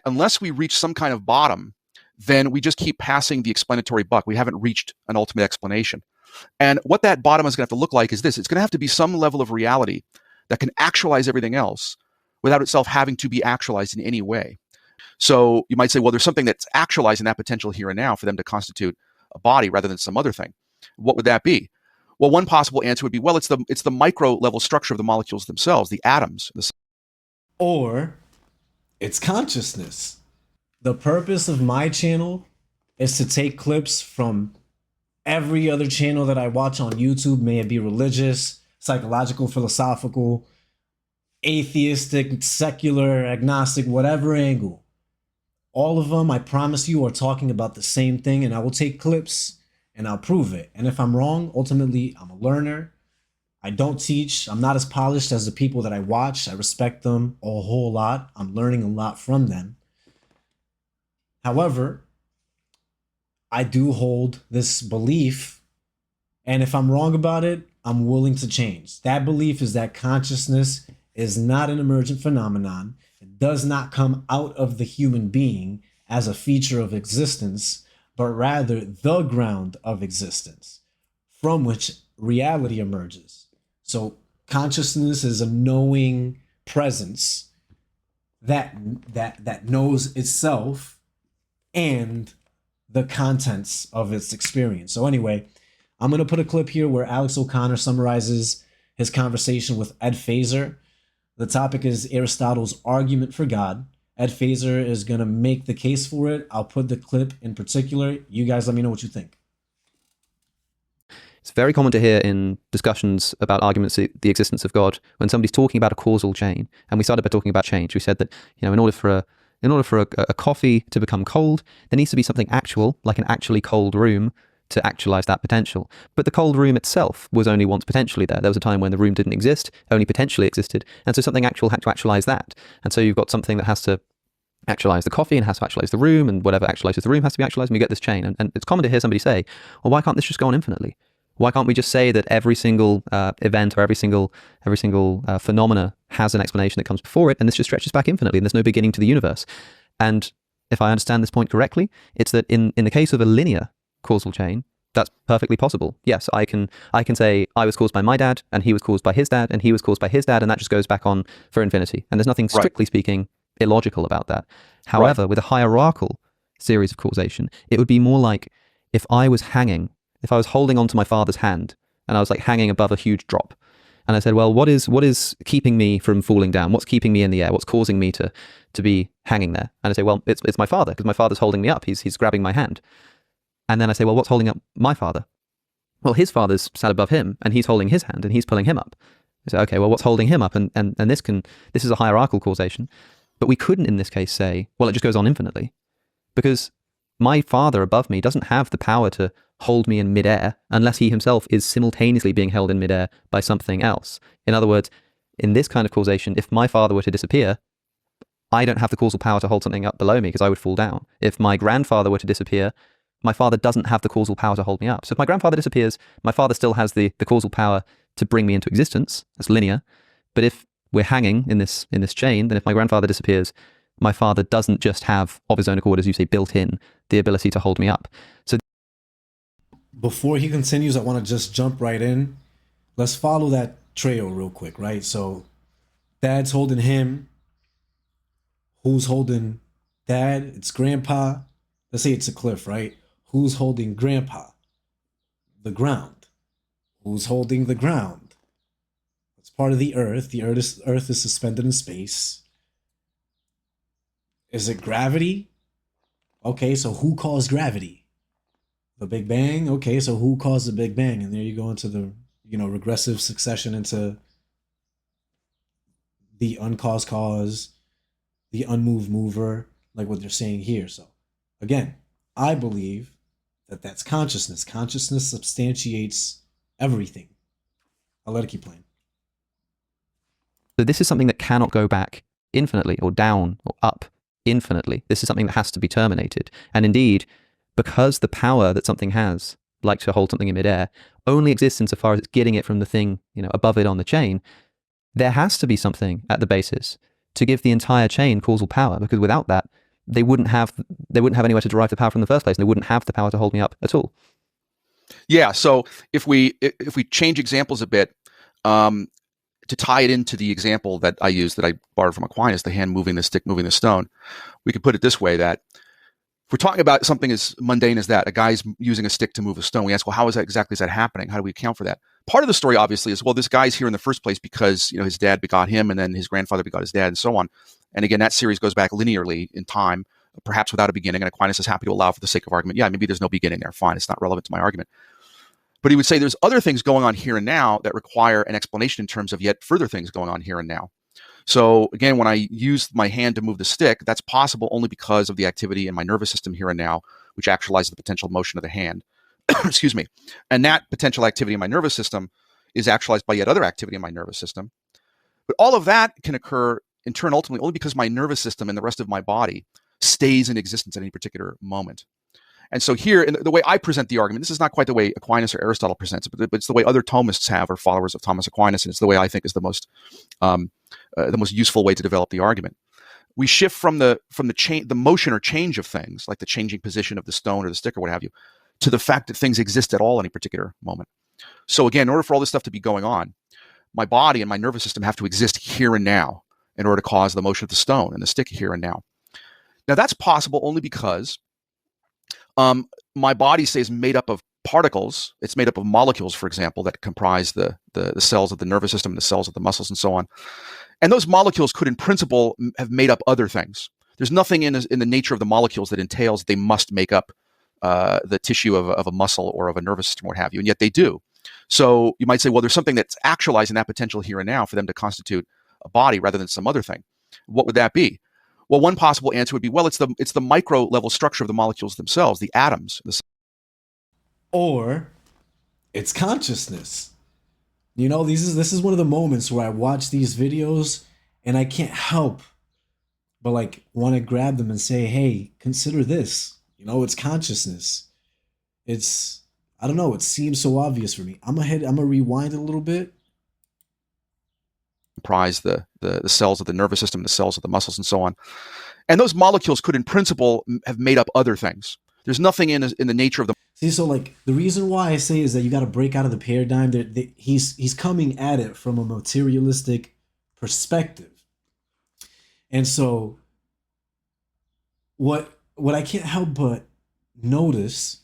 unless we reach some kind of bottom, then we just keep passing the explanatory buck. We haven't reached an ultimate explanation. And what that bottom is going to have to look like is this. It's going to have to be some level of reality that can actualize everything else without itself having to be actualized in any way. So you might say, well, there's something that's actualizing that potential here and now for them to constitute a body rather than some other thing. What would that be? Well, one possible answer would be, well, it's the micro level structure of the molecules themselves, the atoms. Or it's consciousness. The purpose of my channel is to take clips from every other channel that I watch on YouTube, may it be religious, psychological, philosophical, atheistic, secular, agnostic, whatever angle. All of them, I promise you, are talking about the same thing, and I will take clips and I'll prove it. And if I'm wrong, ultimately, I'm a learner. I don't teach. I'm not as polished as the people that I watch. I respect them a whole lot. I'm learning a lot from them. However, I do hold this belief, and if I'm wrong about it, I'm willing to change. That belief is that consciousness is not an emergent phenomenon. It does not come out of the human being as a feature of existence, but rather the ground of existence from which reality emerges. So consciousness is a knowing presence that knows itself and the contents of its experience. So anyway, I'm going to put a clip here where Alex O'Connor summarizes his conversation with Ed Feser. The topic is Aristotle's argument for God. Ed Feser is going to make the case for it. I'll put the clip in particular. You guys let me know what you think. It's very common to hear in discussions about arguments of the existence of God when somebody's talking about a causal chain. And we started by talking about change. We said that, in order for a coffee to become cold, there needs to be something actual, like an actually cold room, to actualize that potential. But the cold room itself was only once potentially there. There was a time when the room didn't exist, only potentially existed. And so something actual had to actualize that. And so you've got something that has to actualize the coffee and has to actualize the room, and whatever actualizes the room has to be actualized, and we get this chain. And it's common to hear somebody say, well, why can't this just go on infinitely? Why can't we just say that every single event or every single phenomena has an explanation that comes before it, and this just stretches back infinitely, and there's no beginning to the universe? And if I understand this point correctly, it's that in the case of a linear causal chain, that's perfectly possible. Yes, I can say I was caused by my dad, and he was caused by his dad, and he was caused by his dad, and that just goes back on for infinity. And there's nothing, strictly speaking, illogical about that. However, with a hierarchical series of causation, it would be more like if I was holding onto my father's hand, and I was like hanging above a huge drop, and I said, well, what is keeping me from falling down? What's keeping me in the air? What's causing me to be hanging there? And I say, well, it's my father, because my father's holding me up. He's grabbing my hand. And then I say, well, what's holding up my father? Well, his father's sat above him, and he's holding his hand, and he's pulling him up. I say, okay, well, what's holding him up? And this is a hierarchical causation. But we couldn't in this case say, well, it just goes on infinitely, because my father above me doesn't have the power to hold me in midair unless he himself is simultaneously being held in midair by something else. In other words, in this kind of causation, if my father were to disappear, I don't have the causal power to hold something up below me because I would fall down. If my grandfather were to disappear, my father doesn't have the causal power to hold me up. So if my grandfather disappears, my father still has the causal power to bring me into existence. That's linear. But if we're hanging in this chain, then if my grandfather disappears, my father doesn't just have, of his own accord, as you say, built in, the ability to hold me up. So before he continues, I want to just jump right in. Let's follow that trail real quick, right? So dad's holding him. Who's holding dad? It's grandpa. Let's say it's a cliff, right? Who's holding grandpa? The ground. Who's holding the ground? It's part of the earth. The earth is suspended in space. Is it gravity? Okay, so who caused gravity? The Big Bang? Okay, so who caused the Big Bang? And there you go into the, regressive succession into the uncaused cause, the unmoved mover, like what they're saying here. So again, I believe that that's consciousness. Consciousness substantiates everything. I'll let it keep playing. So this is something that cannot go back infinitely or down or up infinitely. This is something that has to be terminated. And indeed, because the power that something has, like to hold something in midair, only exists insofar as it's getting it from the thing, above it on the chain, there has to be something at the basis to give the entire chain causal power, because without that, they wouldn't have anywhere to derive the power from in the first place, and they wouldn't have the power to hold me up at all. Yeah. So if we change examples a bit, to tie it into the example that I used that I borrowed from Aquinas, the hand moving the stick, moving the stone, we could put it this way: that if we're talking about something as mundane as that, a guy's using a stick to move a stone, we ask, well, how is that happening? How do we account for that? Part of the story, obviously, is, well, this guy's here in the first place because, his dad begot him, and then his grandfather begot his dad, and so on. And again, that series goes back linearly in time, perhaps without a beginning. And Aquinas is happy to allow, for the sake of argument, yeah, maybe there's no beginning there. Fine, it's not relevant to my argument. But he would say there's other things going on here and now that require an explanation in terms of yet further things going on here and now. So again, when I use my hand to move the stick, that's possible only because of the activity in my nervous system here and now, which actualizes the potential motion of the hand. Excuse me. And that potential activity in my nervous system is actualized by yet other activity in my nervous system. But all of that can occur in turn ultimately only because my nervous system and the rest of my body stays in existence at any particular moment. And so here, in the way I present the argument, this is not quite the way Aquinas or Aristotle presents it, but it's the way other Thomists have, or followers of Thomas Aquinas, and it's the way I think is the most useful way to develop the argument. We shift from the motion or change of things, like the changing position of the stone or the stick or what have you, to the fact that things exist at all at any particular moment. So again, in order for all this stuff to be going on, my body and my nervous system have to exist here and now in order to cause the motion of the stone and the stick here and now. Now that's possible only because my body stays made up of particles. It's made up of molecules, for example, that comprise the cells of the nervous system, the cells of the muscles, and so on. And those molecules could, in principle, have made up other things. There's nothing in the nature of the molecules that entails they must make up the tissue of a muscle or of a nervous system, or what have you, and yet they do. So you might say, well, there's something that's actualizing that potential here and now for them to constitute a body rather than some other thing. What would that be? Well, one possible answer would be, well, it's the micro level structure of the molecules themselves, the atoms. Or it's consciousness. This is one of the moments where I watch these videos and I can't help but want to grab them and say, hey, consider this. It's consciousness. I don't know, it seems so obvious for me. I'm gonna rewind it a little bit. Comprise the cells of the nervous system, the cells of the muscles, and so on. And those molecules could, in principle, have made up other things. There's nothing in the nature of the... See, so the reason why I say is that you got to break out of the paradigm. He's coming at it from a materialistic perspective. And so what I can't help but notice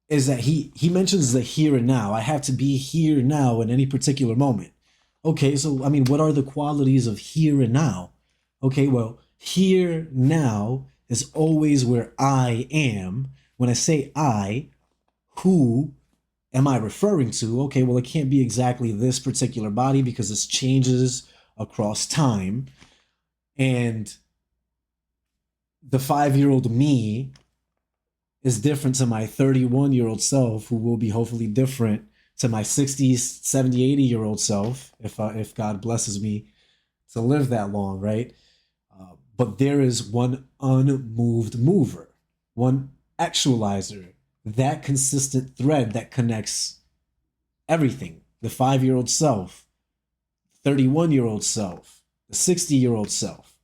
is that he mentions the here and now. I have to be here now in any particular moment. Okay, so what are the qualities of here and now? Okay, well, here now is always where I am. When I say I, who am I referring to? Okay, well, it can't be exactly this particular body because this changes across time. And the 5-year-old me is different to my 31-year-old self, who will be hopefully different to my 60, 70, 80-year-old self, if God blesses me to live that long, right? But there is one unmoved mover, one actualizer, that consistent thread that connects everything. The 5-year-old self, 31-year-old self, the 60-year-old self,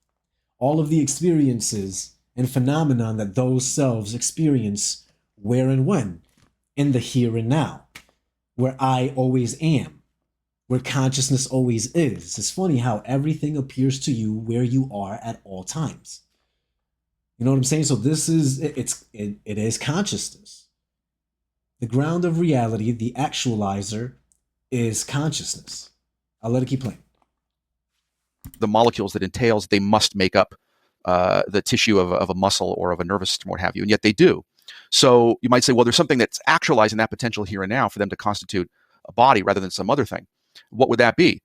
all of the experiences and phenomenon that those selves experience where and when, in the here and now, where I always am, where consciousness always is. It's funny how everything appears to you where you are at all times. You know what I'm saying? So this is, it is consciousness. The ground of reality, the actualizer, is consciousness. I'll let it keep playing. The molecules that entails they must make up the tissue of a muscle or of a nervous system, what have you, and yet they do. So you might say, well, there's something that's actualizing that potential here and now for them to constitute a body rather than some other thing. What would that be?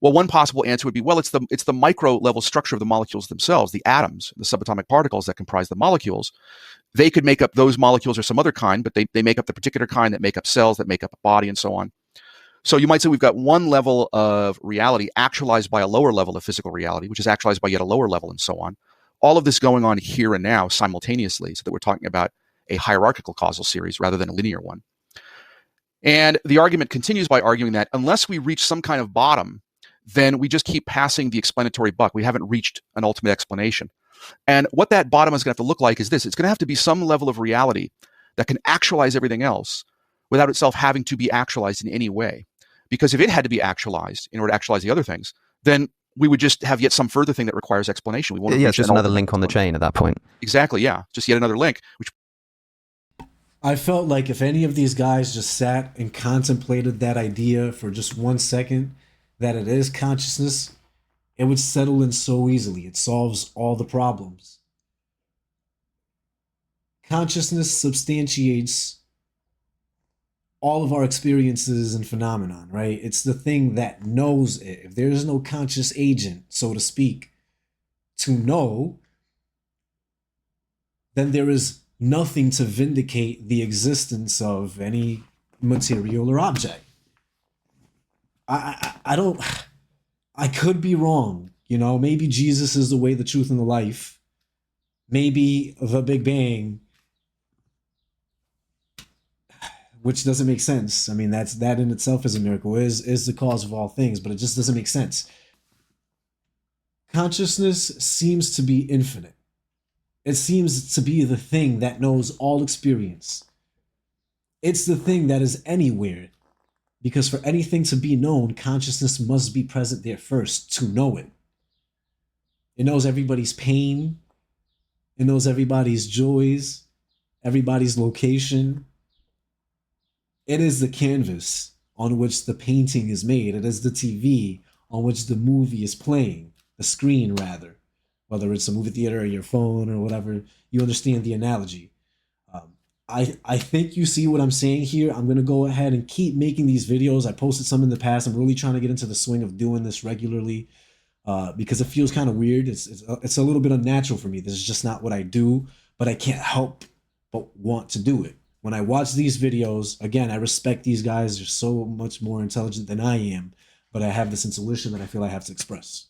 Well, one possible answer would be, well, it's the micro level structure of the molecules themselves, the atoms, the subatomic particles that comprise the molecules. They could make up those molecules or some other kind, but they make up the particular kind that make up cells, that make up a body, and so on. So you might say we've got one level of reality actualized by a lower level of physical reality, which is actualized by yet a lower level, and so on. All of this going on here and now simultaneously, so that we're talking about a hierarchical causal series rather than a linear one. And the argument continues by arguing that unless we reach some kind of bottom, then we just keep passing the explanatory buck. We haven't reached an ultimate explanation. And what that bottom is going to have to look like is this. It's going to have to be some level of reality that can actualize everything else without itself having to be actualized in any way. Because if it had to be actualized in order to actualize the other things, then we would just have yet some further thing that requires explanation. We won't. Yeah, it's just another link on the chain at that point. Exactly, yeah. Just yet another link. Which I felt like if any of these guys just sat and contemplated that idea for just 1 second, that it is consciousness, it would settle in so easily. It solves all the problems. Consciousness substantiates all of our experiences and phenomenon, right? It's the thing that knows it. If there is no conscious agent, so to speak, to know, then there is nothing to vindicate the existence of any material or object. I don't, I could be wrong. You know, maybe Jesus is the way, the truth, and the life. Maybe the Big Bang, which doesn't make sense. I mean, that in itself is a miracle, is the cause of all things, but it just doesn't make sense. Consciousness seems to be infinite. It seems to be the thing that knows all experience. It's the thing that is anywhere, because for anything to be known, consciousness must be present there first to know it. It knows everybody's pain. It knows everybody's joys, everybody's location. It is the canvas on which the painting is made. It is the TV on which the movie is playing, the screen rather, whether it's a movie theater or your phone or whatever. You understand the analogy. I think you see what I'm saying here. I'm going to go ahead and keep making these videos. I posted some in the past. I'm really trying to get into the swing of doing this regularly because it feels kind of weird. It's a little bit unnatural for me. This is just not what I do, but I can't help but want to do it. When I watch these videos, again, I respect these guys. They're so much more intelligent than I am, but I have this intuition that I feel I have to express.